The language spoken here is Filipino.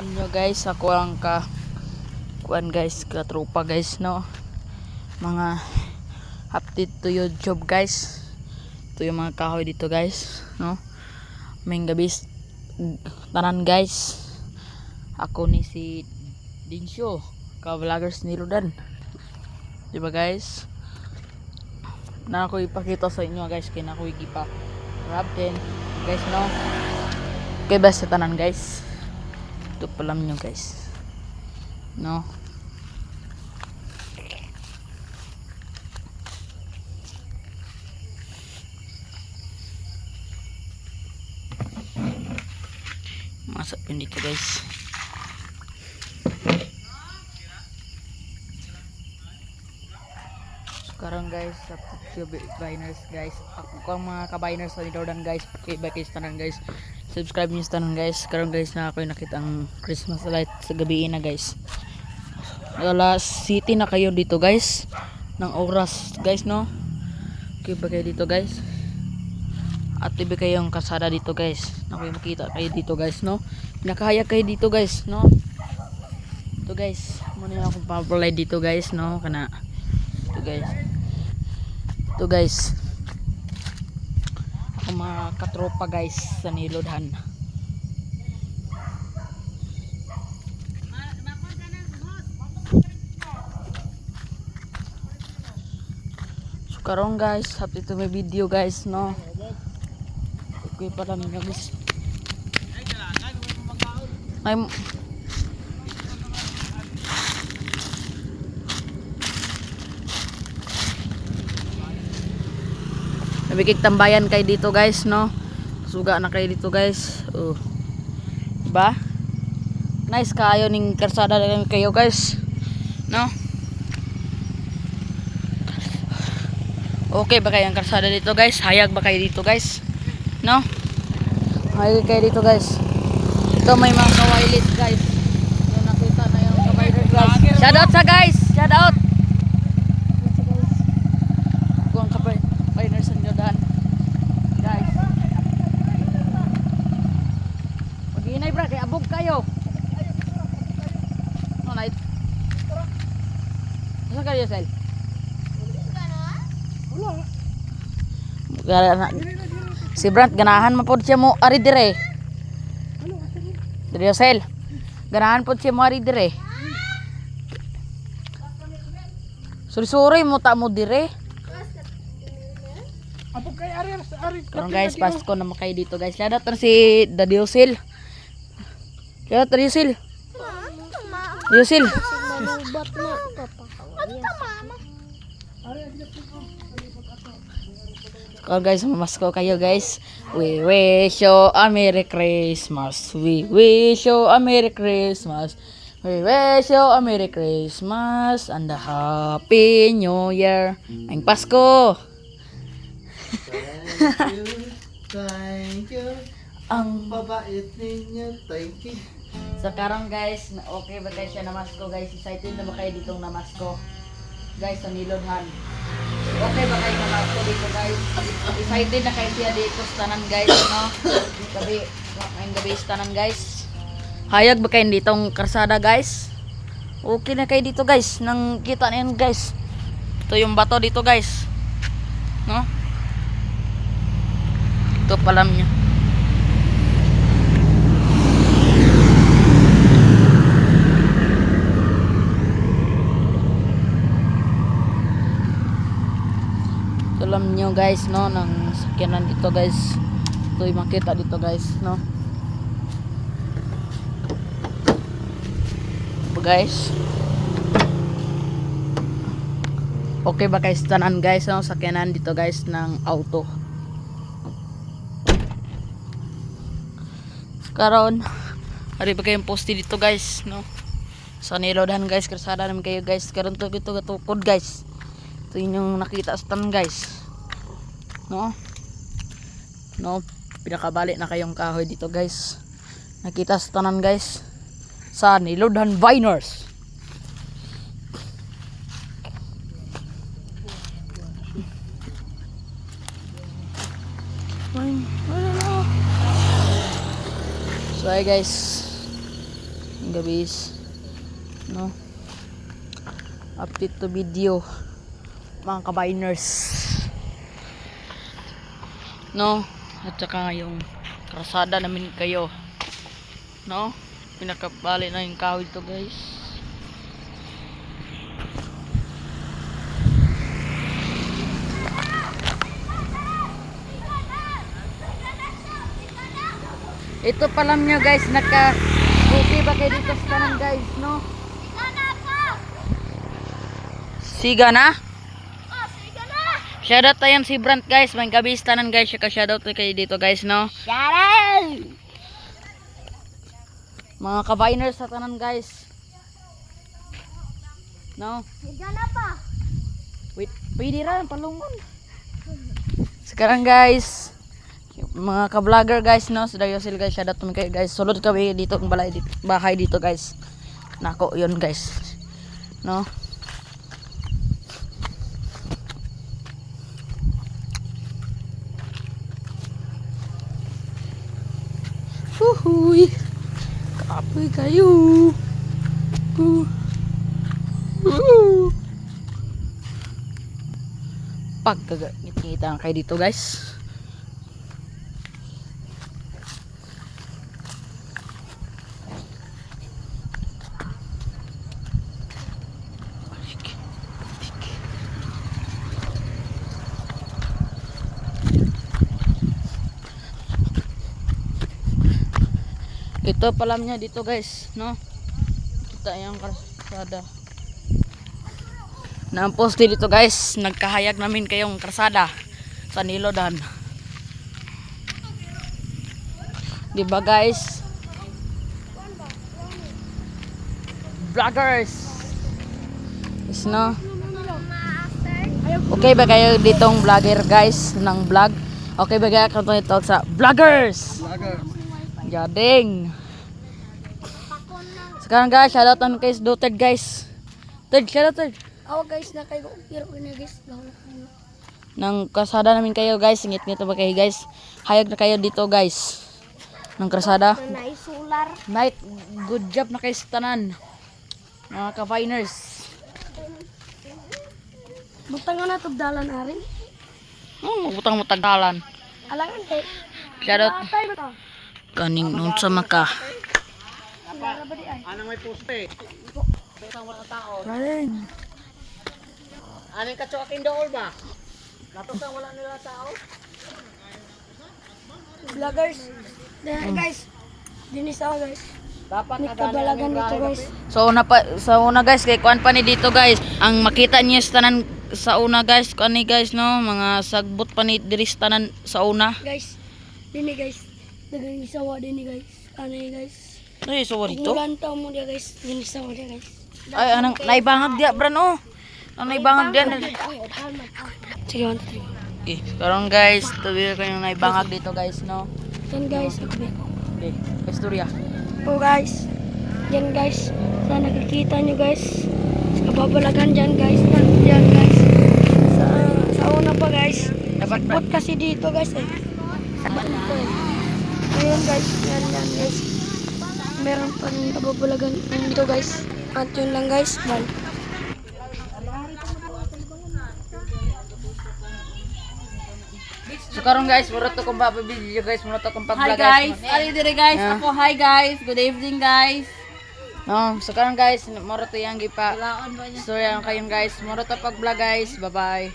Alam nyo guys, ako ang kuan guys, katropa guys, no. Mga update to YouTube guys. Ito yung mga kahoy dito guys, no. May gabi tanan guys. Ako ni si Dinsyo, ka-vloggers ni Ludan. Diba guys? Na ako ipakita sa inyo guys, kaya na ako igipa grab din guys, no. Okay ba sa tanan guys? Ito pala nyo guys, no. Masak pin dito guys. Sekarang guys, sa biners guys, ako kang mga ka-biners sa Nidodan guys, kay tanan guys, subscribe nyo sa tanan guys. Sekarang guys, na ako yung nakita ang Christmas light sa gabi na guys. Alas city na kayo dito guys, ng oras guys, no. Okay ba kayo dito guys? At tiba kayong kasada dito guys, na kayo makita kayo dito guys, no. Nakahayag kayo dito guys, no. Ito guys, muna yung akong paparlay dito guys, no. Kana ito guys, ito guys, ako mga katropa guys sa Nilodhan. So karon guys, happy to may video guys, no. Okay pa lang guys. I'm nabikig tambayan kay dito guys, no. Suga na kay dito guys. Diba? Nice kayo ning karsada lang kayo guys, no. Okay ba kayo ang karsada dito guys? Hayag ba kayo dito guys, no? Hayag kayo dito guys. Ito may mga kawailit guys. Yung nakita na yung kawailit guys. Shout out sa guys. Shout out. Ako ang kawailit sa Nidodan guys. Mag-iinay bra, kaya abog kayo. No, night. Saan kayo, Sel? Si Brant, ganahan mo po siya mo ari dire. Dire Sel. Ganahan po siya mo ari dire. Suri-suri mo ta mo dire. Karon guys, Pasko na makay dito guys. Ladat na si Daddy Osil. Kaya Daddy Osil. Osil. Kalau guys, mamasko kayo guys. We wish you a Merry Christmas. We wish you a Merry Christmas. We wish you a Merry Christmas and a Happy New Year. Ang Pasko. Thank you. Ang Babait ninyo. Thank you. sekarang guys, okay ba kayo siya namasko guys? Excited na ba kayo ditong namasko? Guys, sa Nilodhan. Okay ba kayo namasko dito guys? Excited na kayo siya dito sa tanan guys, no? Ngayong gabi sa tanan guys. Hayag ba kayo ditong karsada guys? Okay na kayo dito guys. Nang kita na yun guys. Ito yung bato dito guys, no? Ito palam nyo. Alam nyo guys, no, ng sakyanan dito guys. Ito yung makita dito guys, no. Guys, okay ba guys tanan guys, no, sakyanan dito guys ng auto. Karon hari ba kayong poste dito guys, no, sa Nilodhan guys, karsada naman kayo guys. Karon to ito gatukod guys. Ito yung nakita sa tanan guys, no. Pinakabalik na kayong kahoy dito guys. Nakita sa tanan guys sa Nilodhan Viners. So, hi guys. Gabis. No. Update to video. Mga kabiners. No. At saka yung krasada namin kayo. No. Pinakabali na yung kahoy to guys. Ito pa lang nyo guys, okay ba kayo dito sa kanan guys, no? Siga na? Oh, siga na! Shoutout tayo si Brant guys, may gabis tanan guys, siya ka-shoutout kayo dito guys, no? Shoutout! Mga kabiners sa tanan guys. No? Siga na pa! Wait, pwede rin, palungon. Sekarang guys, mga ka-vlogger guys, no? Sa Dayosil guys, shoutout mo kayo guys. Sulod kami dito, ang bahay dito guys. Nako, yun guys. No? Uhuy. Kapoy kayo. Pagkagit-ngita kayo dito guys. Ito palam niya dito guys, no? Kita yung karsada. Na ang poste dito guys, nagkahayag namin kayong karsada sa Nilodan. Diba guys? Vloggers. Is no? Okay ba kayo ditong vlogger guys ng vlog? Okay ba kayo kanto ito sa vloggers? Jading. Sekarang guys, shoutout namin kay Ted guys. Ted, shoutout Ted. Ako guys, na kayo pero na guys. Nang kasada namin kayo guys, ngit-ngit ba kayo guys? Hayag na kayo dito guys. Nang kasada. Nanay solar. Night, good job na kayo sa tanan. Mga ka-finers. Butang nga na tubdalan ari. Butang mo tagalan. Alangan kay. Shoutout. Atay ba to? Kaning nun sa maka. Para ba di ay? Anong may poste? Kaling. Anong katsuakin doon ba? Natosang wala nila tao? Vloggers. Guys, dinis ako guys. Dapat May kabalagan dito guys. Sa una guys, kay kuan pa ni dito guys. Ang makita niyo sa tanan sa una guys, kuan ni guys no, mga sagbot pa ni diri sa tanan sa una. Guys, dini guys. Dagang isawa dini guys. Ano guys? Ay, so dito. Ulan taon mo dia guys. Dini isawa dia guys. Ay, anang naibangag dia, bran oh. Ang naibangag dia. Sige, 1, 2, 3. Okay, karon guys, tuloy ko yung naibangag dito guys, no. Yan guys, ako ba? Okay, istorya. Oh guys. Yan guys. Sana nakikita nyo guys. Sa kababalagan dyan guys. Yan guys. Sa una pa guys. Dapat Bot kasi dito guys eh. Dito eh. Ngayon guys. Yan guys. Meron pa rin kababalagan dito guys. At yun lang guys. Bye. So karon guys, mura to kung video guys, mura to kung pag-vlog Hi guys, guys. ali dire guys. Yeah. Ako hi guys. Good evening guys. No, so karon guys, mura to yang gipa. Laon ba niya? So yan kayong guys, mura to pag-vlog guys. Bye-bye.